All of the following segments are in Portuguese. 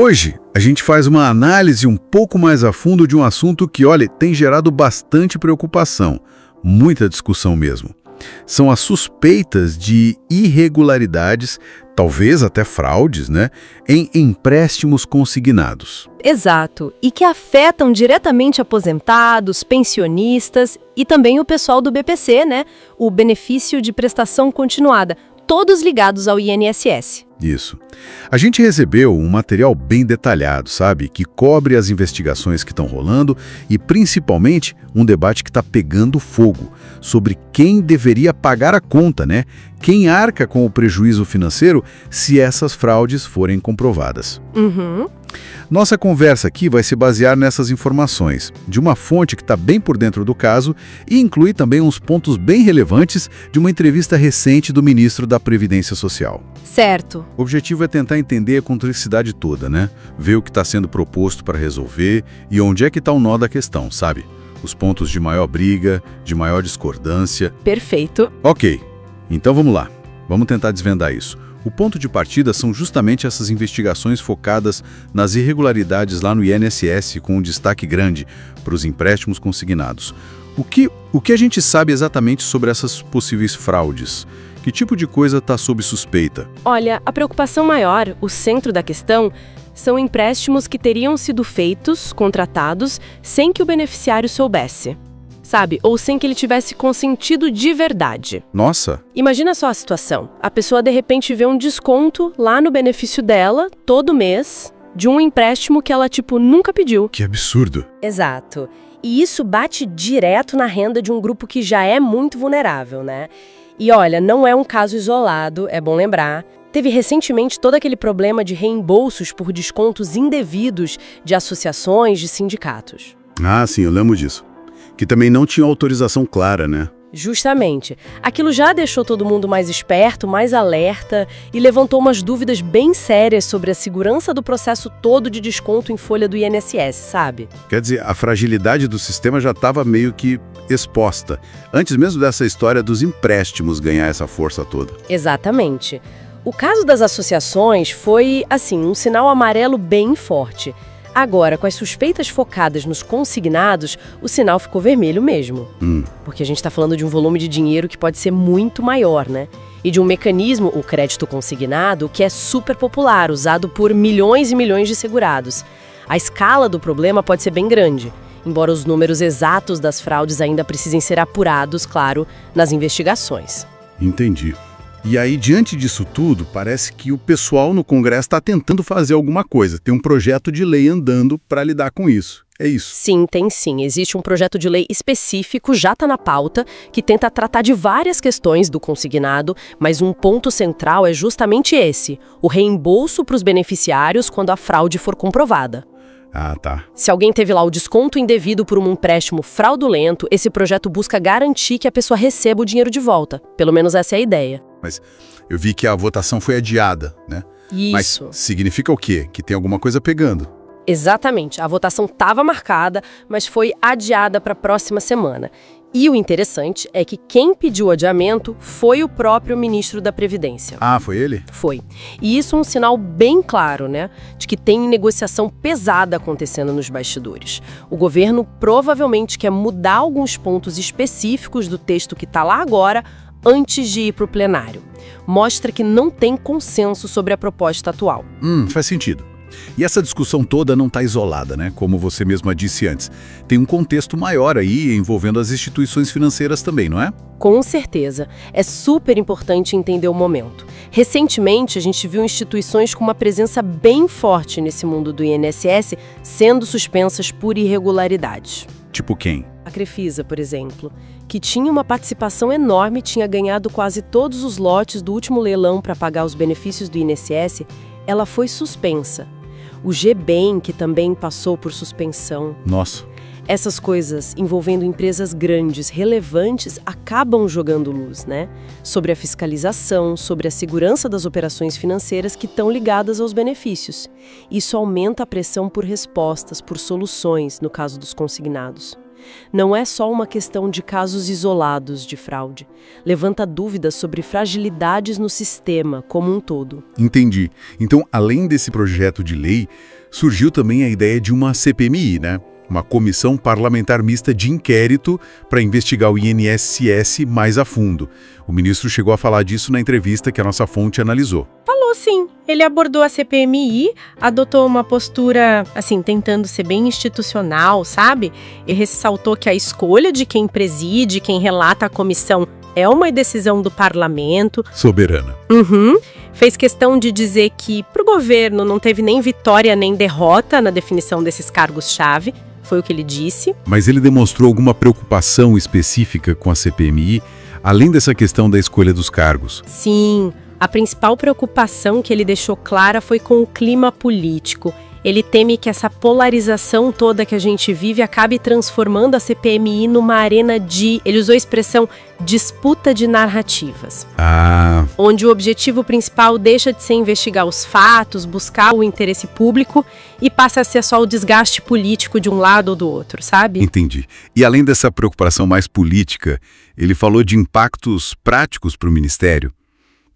Hoje, a gente faz uma análise um pouco mais a fundo de um assunto que, olha, tem gerado bastante preocupação, muita discussão mesmo. São as suspeitas de irregularidades, talvez até fraudes, né, em empréstimos consignados. Exato, e que afetam diretamente aposentados, pensionistas e também o pessoal do BPC, né, o benefício de prestação continuada, todos ligados ao INSS. Isso. A gente recebeu um material bem detalhado, sabe? Que cobre as investigações que estão rolando e, principalmente, um debate que está pegando fogo sobre quem deveria pagar a conta, né? Quem arca com o prejuízo financeiro se essas fraudes forem comprovadas. Nossa conversa aqui vai se basear nessas informações, de uma fonte que está bem por dentro do caso e inclui também uns pontos bem relevantes de uma entrevista recente do ministro da Previdência Social. Certo. O objetivo é tentar entender a complexidade toda, né? Ver o que está sendo proposto para resolver e onde é que está o nó da questão, sabe? Os pontos de maior briga, de maior discordância. Perfeito. Ok, então vamos lá. Vamos tentar desvendar isso. O ponto de partida são justamente essas investigações focadas nas irregularidades lá no INSS, com um destaque grande para os empréstimos consignados. O que a gente sabe exatamente sobre essas possíveis fraudes? Que tipo de coisa está sob suspeita? Olha, a preocupação maior, o centro da questão, são empréstimos que teriam sido feitos, contratados, sem que o beneficiário soubesse. Sabe? Ou sem que ele tivesse consentido de verdade. Nossa! Imagina só a situação. A pessoa, de repente, vê um desconto lá no benefício dela, todo mês, de um empréstimo que ela, nunca pediu. Que absurdo! Exato. E isso bate direto na renda de um grupo que já é muito vulnerável, né? E olha, não é um caso isolado, é bom lembrar. Teve recentemente todo aquele problema de reembolsos por descontos indevidos de associações, de sindicatos. Ah, sim, eu lembro disso. Que também não tinha autorização clara, né? Justamente. Aquilo já deixou todo mundo mais esperto, mais alerta e levantou umas dúvidas bem sérias sobre a segurança do processo todo de desconto em folha do INSS, sabe? Quer dizer, a fragilidade do sistema já estava meio que exposta, antes mesmo dessa história dos empréstimos ganhar essa força toda. Exatamente. O caso das associações foi, um sinal amarelo bem forte. Agora, com as suspeitas focadas nos consignados, o sinal ficou vermelho mesmo. Porque a gente está falando de um volume de dinheiro que pode ser muito maior, né? E de um mecanismo, o crédito consignado, que é super popular, usado por milhões e milhões de segurados. A escala do problema pode ser bem grande, embora os números exatos das fraudes ainda precisem ser apurados, claro, nas investigações. Entendi. E aí, diante disso tudo, parece que o pessoal no Congresso está tentando fazer alguma coisa. Tem um projeto de lei andando para lidar com isso. É isso? Sim, tem sim. Existe um projeto de lei específico, já está na pauta, que tenta tratar de várias questões do consignado, mas um ponto central é justamente esse, o reembolso para os beneficiários quando a fraude for comprovada. Ah, tá. Se alguém teve lá o desconto indevido por um empréstimo fraudulento, esse projeto busca garantir que a pessoa receba o dinheiro de volta. Pelo menos essa é a ideia. Mas eu vi que a votação foi adiada, né? Isso. Mas significa o quê? Que tem alguma coisa pegando. Exatamente. A votação estava marcada, mas foi adiada para a próxima semana. E o interessante é que quem pediu o adiamento foi o próprio ministro da Previdência. Ah, foi ele? Foi. E isso é um sinal bem claro, né, de que tem negociação pesada acontecendo nos bastidores. O governo provavelmente quer mudar alguns pontos específicos do texto que está lá agora, antes de ir para o plenário. Mostra que não tem consenso sobre a proposta atual. Faz sentido. E essa discussão toda não está isolada, né? Como você mesma disse antes. Tem um contexto maior aí envolvendo as instituições financeiras também, não é? Com certeza. É super importante entender o momento. Recentemente, a gente viu instituições com uma presença bem forte nesse mundo do INSS sendo suspensas por irregularidades. Tipo quem? A Crefisa, por exemplo, que tinha uma participação enorme, tinha ganhado quase todos os lotes do último leilão para pagar os benefícios do INSS, ela foi suspensa. O GBEM, que também passou por suspensão. Nossa. Essas coisas envolvendo empresas grandes, relevantes, acabam jogando luz, né? Sobre a fiscalização, sobre a segurança das operações financeiras que estão ligadas aos benefícios. Isso aumenta a pressão por respostas, por soluções, no caso dos consignados. Não é só uma questão de casos isolados de fraude. Levanta dúvidas sobre fragilidades no sistema como um todo. Entendi. Então, além desse projeto de lei, surgiu também a ideia de uma CPMI, né? Uma comissão parlamentar mista de inquérito para investigar o INSS mais a fundo. O ministro chegou a falar disso na entrevista que a nossa fonte analisou. Falou sim. Ele abordou a CPMI, adotou uma postura, assim, tentando ser bem institucional, sabe? E ressaltou que a escolha de quem preside, quem relata a comissão, é uma decisão do parlamento. Soberana. Fez questão de dizer que, para o governo, não teve nem vitória nem derrota na definição desses cargos-chave. Foi o que ele disse. Mas ele demonstrou alguma preocupação específica com a CPMI, além dessa questão da escolha dos cargos? Sim, a principal preocupação que ele deixou clara foi com o clima político. Ele teme que essa polarização toda que a gente vive acabe transformando a CPMI numa arena de, ele usou a expressão, disputa de narrativas. Onde o objetivo principal deixa de ser investigar os fatos, buscar o interesse público e passa a ser só o desgaste político de um lado ou do outro, sabe? Entendi. E além dessa preocupação mais política, ele falou de impactos práticos para o Ministério,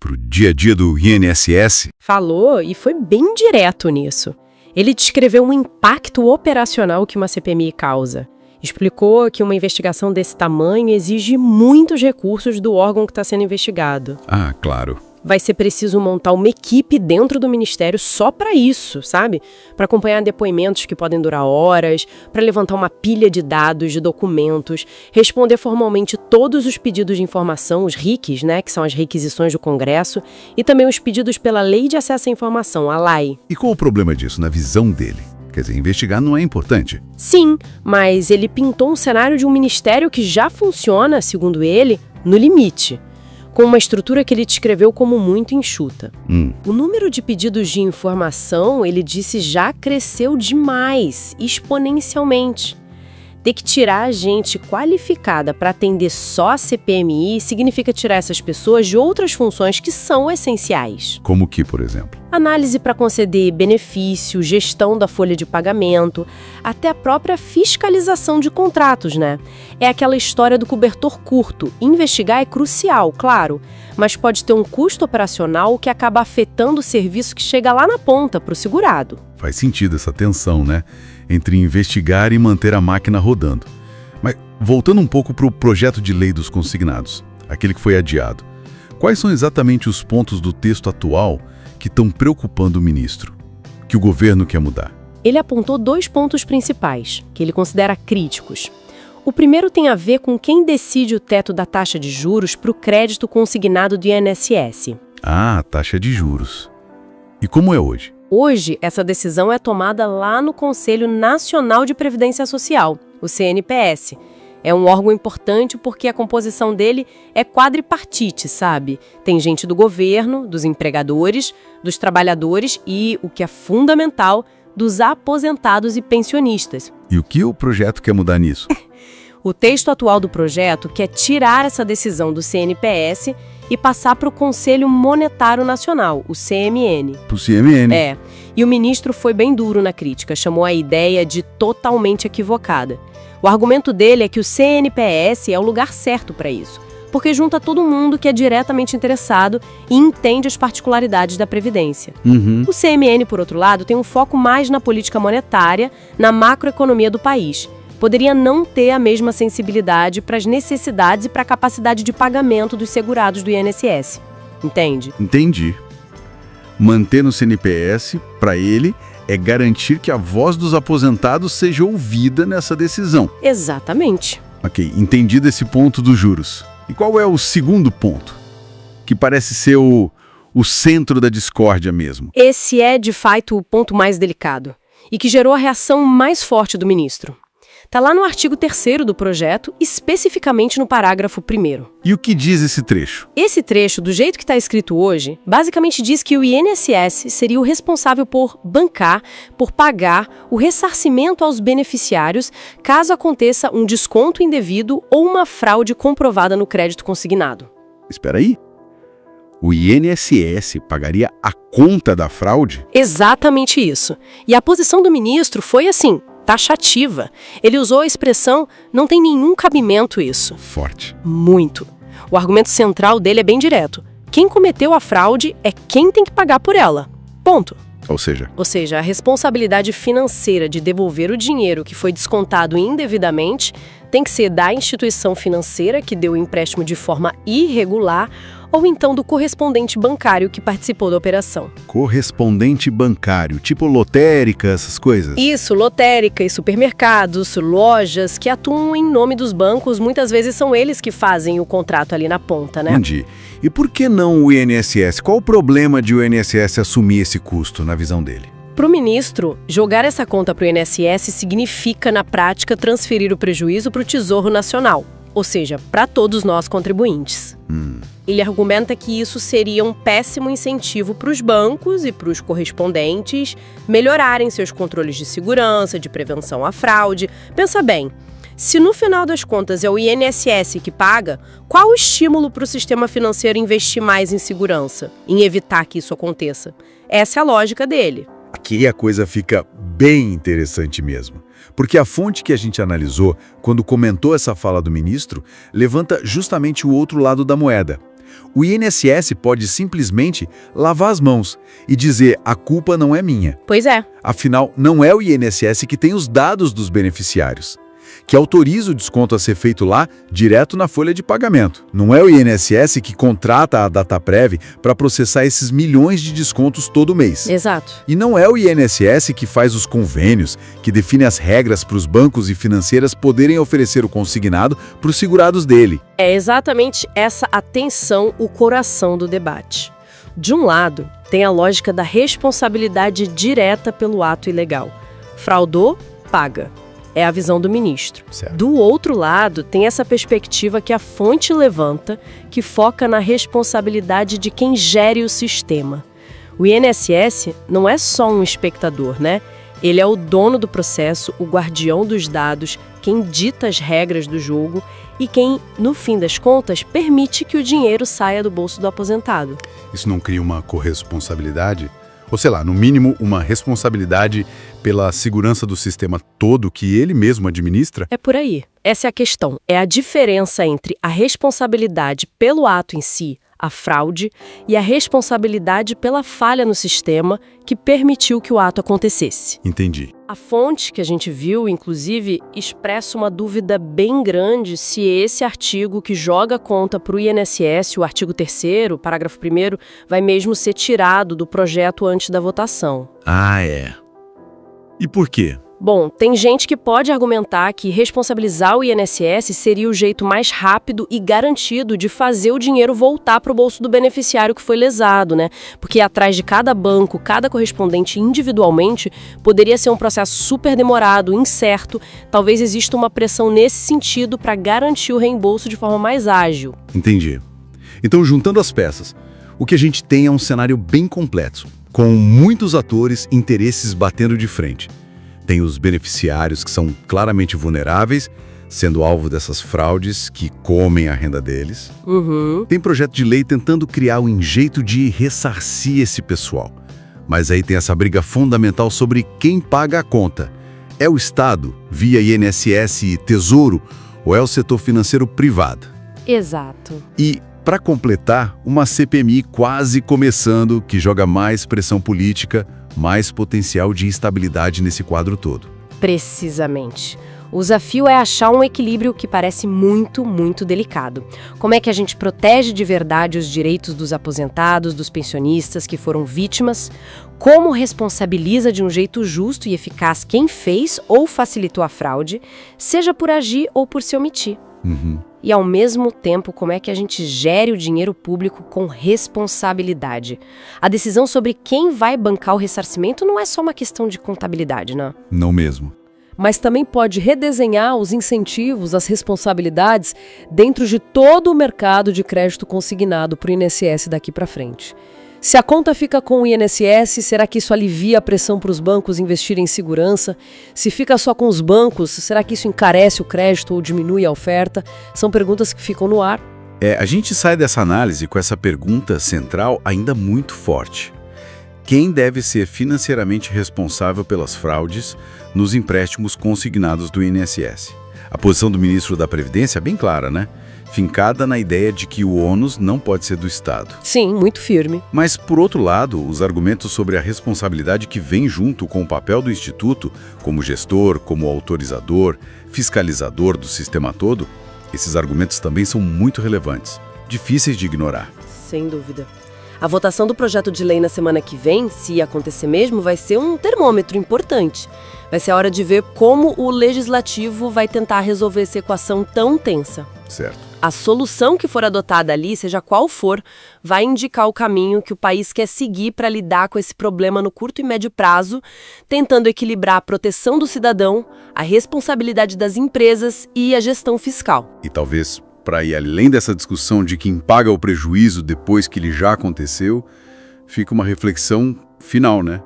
para o dia a dia do INSS? Falou e foi bem direto nisso. Ele descreveu um impacto operacional que uma CPMI causa. Explicou que uma investigação desse tamanho exige muitos recursos do órgão que está sendo investigado. Claro. Vai ser preciso montar uma equipe dentro do Ministério só para isso, sabe? Para acompanhar depoimentos que podem durar horas, para levantar uma pilha de dados, de documentos, responder formalmente todos os pedidos de informação, os RICs, né, que são as requisições do Congresso, e também os pedidos pela Lei de Acesso à Informação, a LAI. E qual o problema disso na visão dele? Quer dizer, investigar não é importante? Sim, mas ele pintou um cenário de um ministério que já funciona, segundo ele, no limite, com uma estrutura que ele descreveu como muito enxuta. O número de pedidos de informação, ele disse, já cresceu demais, exponencialmente. Ter que tirar gente qualificada para atender só a CPMI significa tirar essas pessoas de outras funções que são essenciais. Como que, por exemplo? Análise para conceder benefício, gestão da folha de pagamento, até a própria fiscalização de contratos, né? É aquela história do cobertor curto. Investigar é crucial, claro, mas pode ter um custo operacional que acaba afetando o serviço que chega lá na ponta para o segurado. Faz sentido essa tensão, né? Entre investigar e manter a máquina rodando. Mas voltando um pouco para o projeto de lei dos consignados, aquele que foi adiado, quais são exatamente os pontos do texto atual que estão preocupando o ministro, que o governo quer mudar? Ele apontou 2 pontos principais, que ele considera críticos. O primeiro tem a ver com quem decide o teto da taxa de juros para o crédito consignado do INSS. Taxa de juros. E como é hoje? Hoje, essa decisão é tomada lá no Conselho Nacional de Previdência Social, o CNPS. É um órgão importante porque a composição dele é quadripartite, sabe? Tem gente do governo, dos empregadores, dos trabalhadores e, o que é fundamental, dos aposentados e pensionistas. E o que o projeto quer mudar nisso? O texto atual do projeto quer tirar essa decisão do CNPS e passar para o Conselho Monetário Nacional, o CMN. Para o CMN? É. E o ministro foi bem duro na crítica, chamou a ideia de totalmente equivocada. O argumento dele é que o CNPS é o lugar certo para isso, porque junta todo mundo que é diretamente interessado e entende as particularidades da Previdência. O CMN, por outro lado, tem um foco mais na política monetária, na macroeconomia do país. Poderia não ter a mesma sensibilidade para as necessidades e para a capacidade de pagamento dos segurados do INSS. Entende? Entendi. Manter no CNPS, para ele, é garantir que a voz dos aposentados seja ouvida nessa decisão. Exatamente. Ok, entendido esse ponto dos juros. E qual é o segundo ponto? Que parece ser o centro da discórdia mesmo. Esse é, de fato, o ponto mais delicado e que gerou a reação mais forte do ministro. Está lá no artigo 3º do projeto, especificamente no parágrafo 1º. E o que diz esse trecho? Esse trecho, do jeito que está escrito hoje, basicamente diz que o INSS seria o responsável por bancar, por pagar o ressarcimento aos beneficiários caso aconteça um desconto indevido ou uma fraude comprovada no crédito consignado. Espera aí. O INSS pagaria a conta da fraude? Exatamente isso. E a posição do ministro foi assim: taxativa. Ele usou a expressão "não tem nenhum cabimento isso". Forte. Muito. O argumento central dele é bem direto. Quem cometeu a fraude é quem tem que pagar por ela. Ponto. Ou seja, A responsabilidade financeira de devolver o dinheiro que foi descontado indevidamente tem que ser da instituição financeira que deu o empréstimo de forma irregular ou então do correspondente bancário que participou da operação. correspondente bancário, tipo lotérica, essas coisas. Isso, lotérica e supermercados, lojas que atuam em nome dos bancos, muitas vezes são eles que fazem o contrato ali na ponta, né? Entendi. E por que não o INSS? Qual o problema de o INSS assumir esse custo, na visão dele? Para o ministro, jogar essa conta para o INSS significa, na prática, transferir o prejuízo para o Tesouro Nacional, ou seja, para todos nós contribuintes. Ele argumenta que isso seria um péssimo incentivo para os bancos e para os correspondentes melhorarem seus controles de segurança, de prevenção à fraude. Pensa bem, se no final das contas é o INSS que paga, qual o estímulo para o sistema financeiro investir mais em segurança, em evitar que isso aconteça? Essa é a lógica dele. Aqui a coisa fica bem interessante mesmo. Porque a fonte que a gente analisou, quando comentou essa fala do ministro, levanta justamente o outro lado da moeda. O INSS pode simplesmente lavar as mãos e dizer a culpa não é minha. Pois é. Afinal, não é o INSS que tem os dados dos beneficiários, que autoriza o desconto a ser feito lá direto na folha de pagamento. Não é o INSS que contrata a Dataprev para processar esses milhões de descontos todo mês. Exato. E não é o INSS que faz os convênios, que define as regras para os bancos e financeiras poderem oferecer o consignado para os segurados dele. É exatamente essa atenção o coração do debate. De um lado, tem a lógica da responsabilidade direta pelo ato ilegal. Fraudou, paga. É a visão do ministro. Certo. Do outro lado, tem essa perspectiva que a fonte levanta, que foca na responsabilidade de quem gere o sistema. O INSS não é só um espectador, né? Ele é o dono do processo, o guardião dos dados, quem dita as regras do jogo e quem, no fim das contas, permite que o dinheiro saia do bolso do aposentado. Isso não cria uma corresponsabilidade? Ou sei lá, no mínimo, uma responsabilidade pela segurança do sistema todo que ele mesmo administra? É por aí. Essa é a questão. É a diferença entre a responsabilidade pelo ato em si, a fraude, e a responsabilidade pela falha no sistema que permitiu que o ato acontecesse. Entendi. A fonte que a gente viu, inclusive, expressa uma dúvida bem grande se esse artigo que joga a conta para o INSS, o artigo 3º, parágrafo 1º, vai mesmo ser tirado do projeto antes da votação. Ah, é. E por quê? Bom, tem gente que pode argumentar que responsabilizar o INSS seria o jeito mais rápido e garantido de fazer o dinheiro voltar para o bolso do beneficiário que foi lesado, né? Porque atrás de cada banco, cada correspondente individualmente, poderia ser um processo super demorado, incerto. Talvez exista uma pressão nesse sentido para garantir o reembolso de forma mais ágil. Entendi. Então, juntando as peças, o que a gente tem é um cenário bem complexo, com muitos atores e interesses batendo de frente. Tem os beneficiários que são claramente vulneráveis, sendo alvo dessas fraudes que comem a renda deles. Tem projeto de lei tentando criar um jeito de ressarcir esse pessoal. Mas aí tem essa briga fundamental sobre quem paga a conta. É o Estado, via INSS e Tesouro, ou é o setor financeiro privado? Exato. E, para completar, uma CPMI quase começando, que joga mais pressão política, mais potencial de instabilidade nesse quadro todo. Precisamente. O desafio é achar um equilíbrio que parece muito, muito delicado. Como é que a gente protege de verdade os direitos dos aposentados, dos pensionistas que foram vítimas? Como responsabiliza de um jeito justo e eficaz quem fez ou facilitou a fraude, seja por agir ou por se omitir? E, ao mesmo tempo, como é que a gente gere o dinheiro público com responsabilidade? A decisão sobre quem vai bancar o ressarcimento não é só uma questão de contabilidade, né? Não mesmo. Mas também pode redesenhar os incentivos, as responsabilidades dentro de todo o mercado de crédito consignado para o INSS daqui para frente. Se a conta fica com o INSS, será que isso alivia a pressão para os bancos investirem em segurança? Se fica só com os bancos, será que isso encarece o crédito ou diminui a oferta? São perguntas que ficam no ar. A gente sai dessa análise com essa pergunta central ainda muito forte. quem deve ser financeiramente responsável pelas fraudes nos empréstimos consignados do INSS. A posição do ministro da Previdência é bem clara, né? Fincada na ideia de que o ônus não pode ser do Estado. Sim, muito firme. Mas, por outro lado, os argumentos sobre a responsabilidade que vem junto com o papel do Instituto, como gestor, como autorizador, fiscalizador do sistema todo, esses argumentos também são muito relevantes, difíceis de ignorar. Sem dúvida. A votação do projeto de lei na semana que vem, se acontecer mesmo, vai ser um termômetro importante. Vai ser a hora de ver como o legislativo vai tentar resolver essa equação tão tensa. Certo. A solução que for adotada ali, seja qual for, vai indicar o caminho que o país quer seguir para lidar com esse problema no curto e médio prazo, tentando equilibrar a proteção do cidadão, a responsabilidade das empresas e a gestão fiscal. E talvez, para ir além dessa discussão de quem paga o prejuízo depois que ele já aconteceu, fica uma reflexão final, né?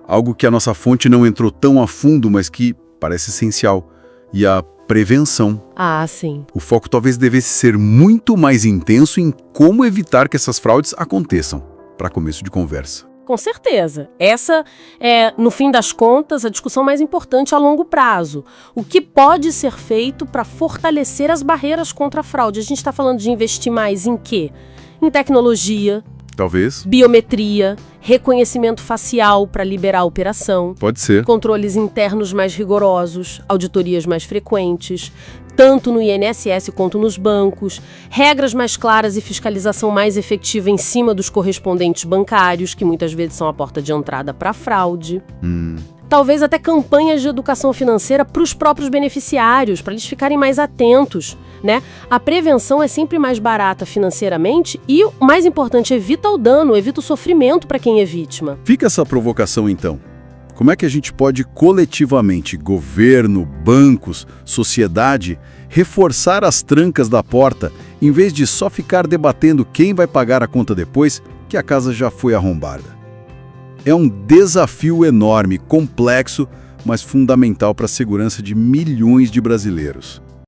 Algo que a nossa fonte não entrou tão a fundo, mas que parece essencial. E a prevenção. Ah, sim. O foco talvez devesse ser muito mais intenso em como evitar que essas fraudes aconteçam, para começo de conversa. Com certeza. Essa é, no fim das contas, a discussão mais importante a longo prazo. O que pode ser feito para fortalecer as barreiras contra a fraude? A gente está falando de investir mais em quê? Em tecnologia, Talvez. biometria, reconhecimento facial para liberar a operação, Pode ser. controles internos mais rigorosos, auditorias mais frequentes, tanto no INSS quanto nos bancos, regras mais claras e fiscalização mais efetiva em cima dos correspondentes bancários, que muitas vezes são a porta de entrada para a fraude. Talvez até campanhas de educação financeira para os próprios beneficiários, para eles ficarem mais atentos, né? A prevenção é sempre mais barata financeiramente e, o mais importante, evita o dano, evita o sofrimento para quem é vítima. Fica essa provocação, então. Como é que a gente pode coletivamente, governo, bancos, sociedade, reforçar as trancas da porta, em vez de só ficar debatendo quem vai pagar a conta depois que a casa já foi arrombada? É um desafio enorme, complexo, mas fundamental para a segurança de milhões de brasileiros.